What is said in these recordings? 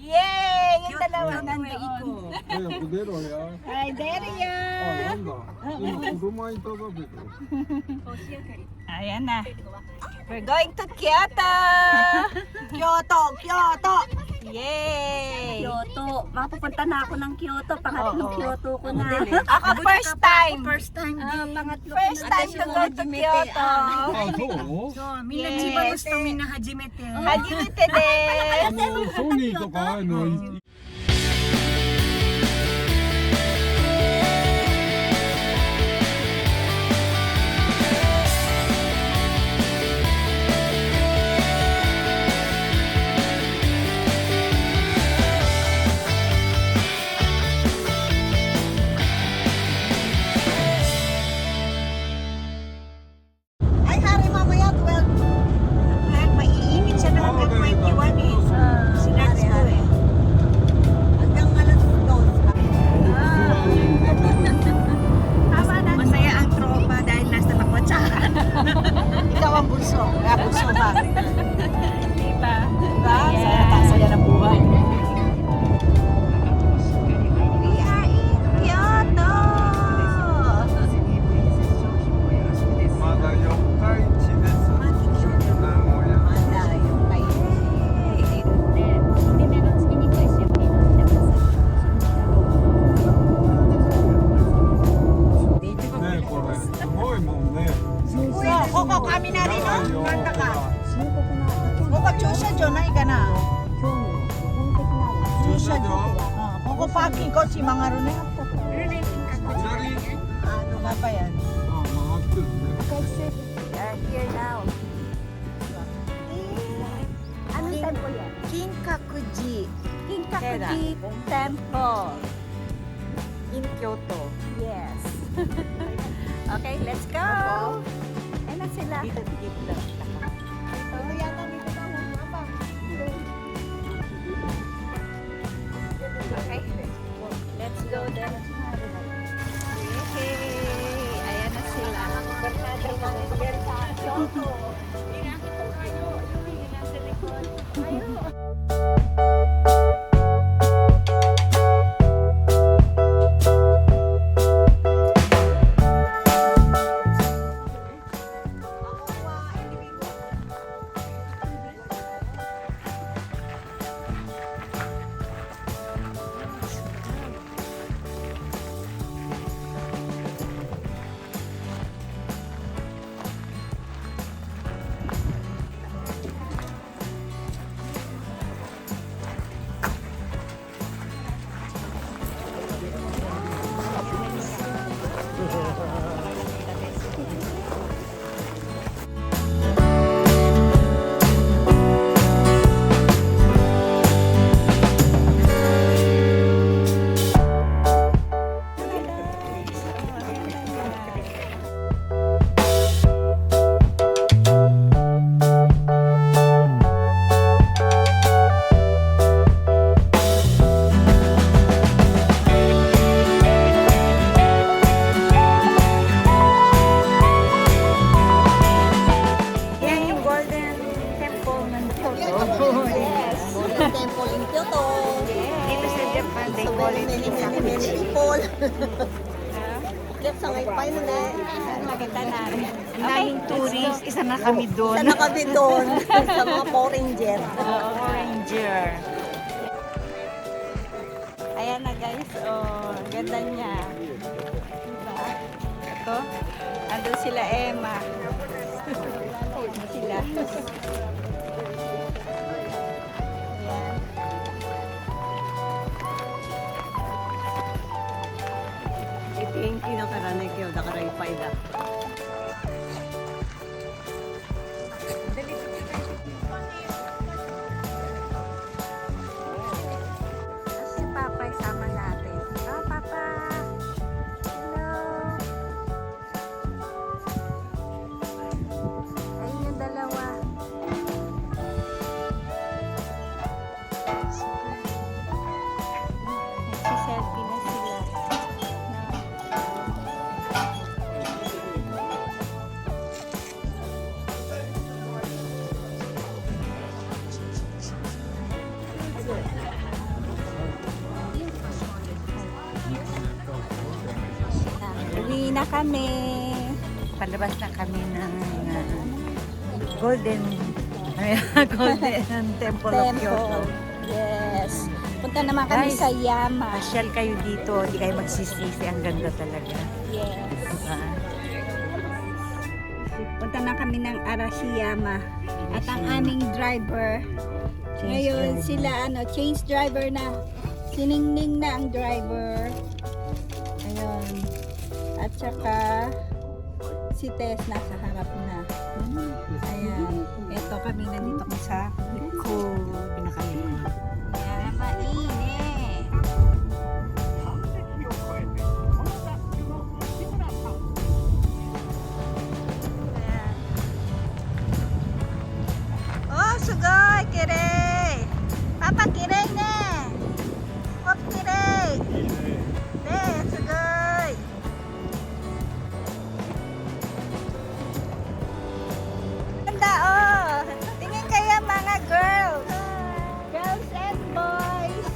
Yay! Yung dalawa nandoon. 早く出ろや。 Ay, there あ、 you! なんだ。今子供いただけど。 Ayan na. We're going to Kyoto! Kyoto! Yay! Kyoto. Mapupunta na ako ng Kyoto. Pangatlong Oo. Kyoto ko na. Ako first time. First time din. Pangatlo first time to go to Kyoto. あ、そう？そう、みんな Yes. 千葉の人みんな初めて。 Hajimete desu. ソニーとかああいうのい。Ay, hari mamaya 12. Ay, maiinit siya na hanggang 21 eh. Sinarts ko eh. Hanggang alas 2. Tama na. Masaya ang tropa dahil nasa Lakwatsakan. Ikaw ang bunso. Kaya bunso ba? Diba? Diba? Saya ng buhay. We are in Kyoto! まだ四日市です。名古屋。 Malayo pa yun. で、目がつきにくいし、やっぱりなってます。ねこれすごいもんね。 So, Koko Kaminari 長い no? よ。 Kanta ka. 深刻な Koko Chusha Jo, nai ka na? 興味、本的な Chusha Jo. Koko Parking ko si Mangaru na. 左。 Ano nga pa yan? あ、回ってるね。 We are here now. Anong temple yan? Kinkakuji Kinkakuji Temple. in Kyoto. Yes. Okay, let's go. Ayun na sila. Dito. Ito yata dito daw. Mapa. Okay. Let's go then. Yay! Ayan na sila. Barkada manager sa Kyoto. Inakit ko kayo. Yung nasa likod. Ayun. Yan yung Golden Temple ng Kyoto. Yes. Golden Temple in Kyoto. Dito sa Japan, they So call very it many Kinkakuji. people. Kaya sa ngayon pa yun eh. Makita namin. Ang daming tourist, isa na kami doon. Sana kami doon sa mga foreigner. Ranger. Ayan na guys, oh, ganda niya. Diba? Ito, andun sila Emma. Andun sila. Ayan. Itinki no karane kyo da kara ipay da. Si Papa isama natin. Ah, Papa! Hello! na kami. Palabas na kami ng Golden Temple of Kyoto. Yes. Punta naman kami Guys, sa Yama. Pasyal kayo dito, hindi kayo magsisisi. Ang ganda talaga. Yes. Diba? Punta na kami ng Arashiyama. At ang aming driver, ngayon sila change driver na. Siningning na ang driver. Ayun. At saka si Tess nasa harap na. Ayan. Ito kami nandito kami sa likod. Pinakalimit. Ayan, mainit. Ayan. Oh, sugay, kiray. Papa, kiray na. Hop, kiray. Ne, sugay. Ganda, oh. Tingin kaya mga girls. Girls and boys.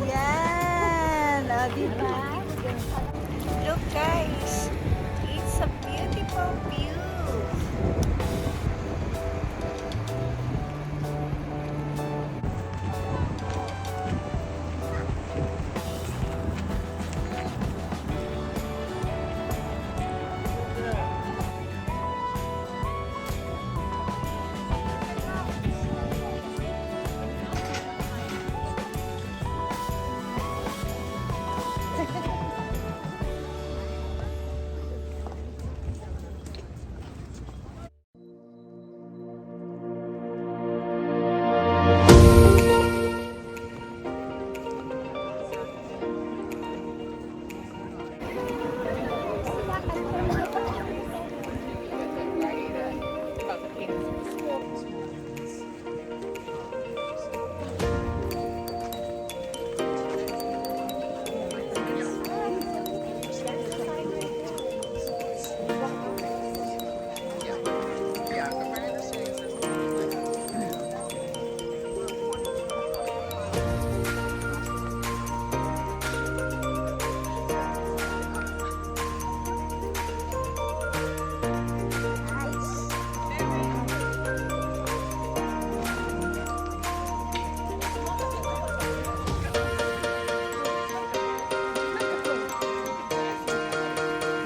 Yan. O, diba? Look, guys. It's a beautiful view.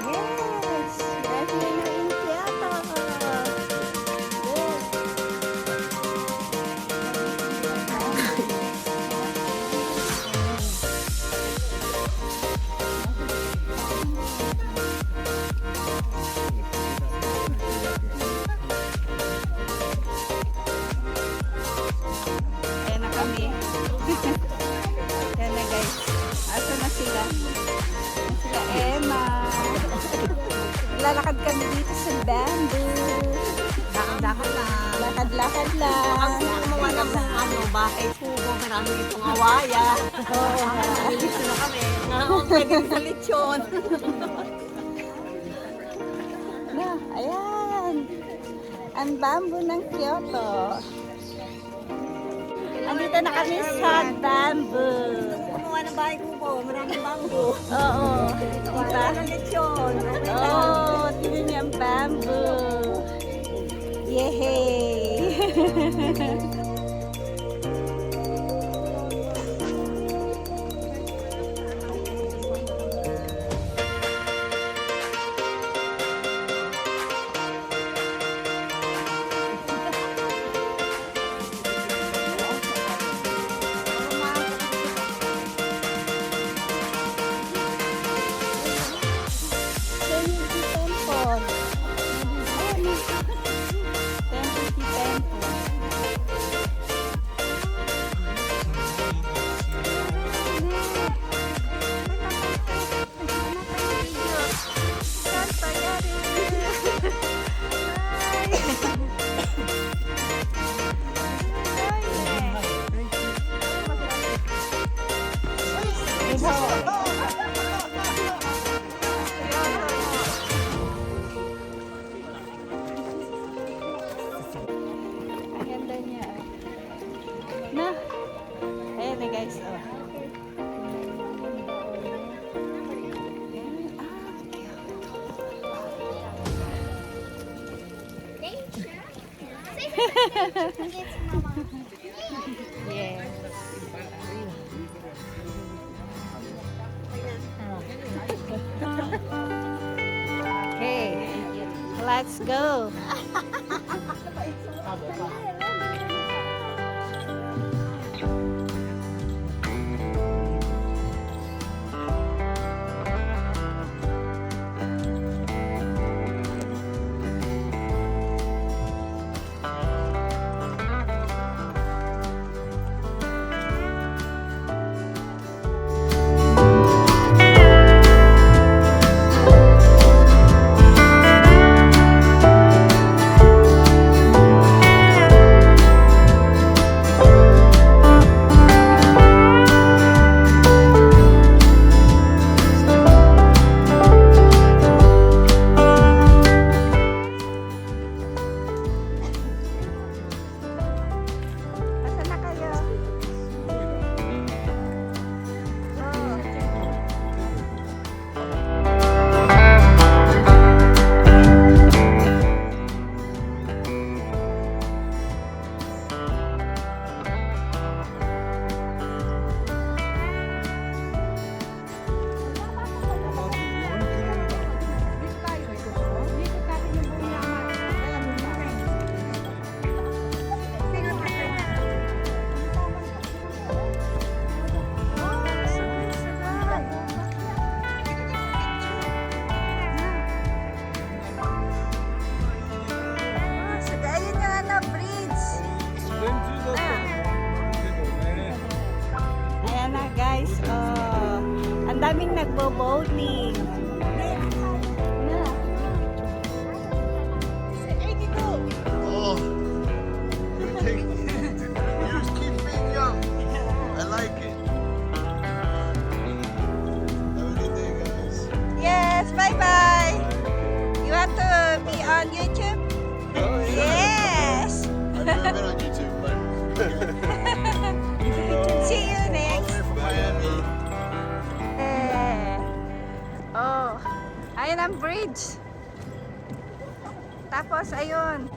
Yes, we're here in Kyoto. Yes. Ayan na kami. Ayan na guys. Asa na sila? Sila Emma. Lalakad kami dito sa bamboo. Lakad-lakad lang. Lakad-lakad lang. Gumawa ng bahay kubo. Marami itong awaya. Oo. Nalilito na kami. Pwede sa lechon. Na, ayan. Ang bamboo ng Kyoto. Andito na kami sa bamboo. Gumawa ng bahay kubo. Maraming bangko. Oo. Diba? Ng lechon. Oo, tingnan niyo ang bamboo. Yehey! Trinity Temple. Ayan. Trinity Temple. Yes. Okay, let's go. Asan na kayo? Ayan na guys, oh, ang daming nagbo-boating. Oh, you just keep me young. I like it. Have a good day, guys. Yes, bye-bye. You want to be on YouTube? Oh, Yes. I've never been on YouTube, but See you all the next. way from Miami. Oh, ayun ang bridge. Tapos ayun,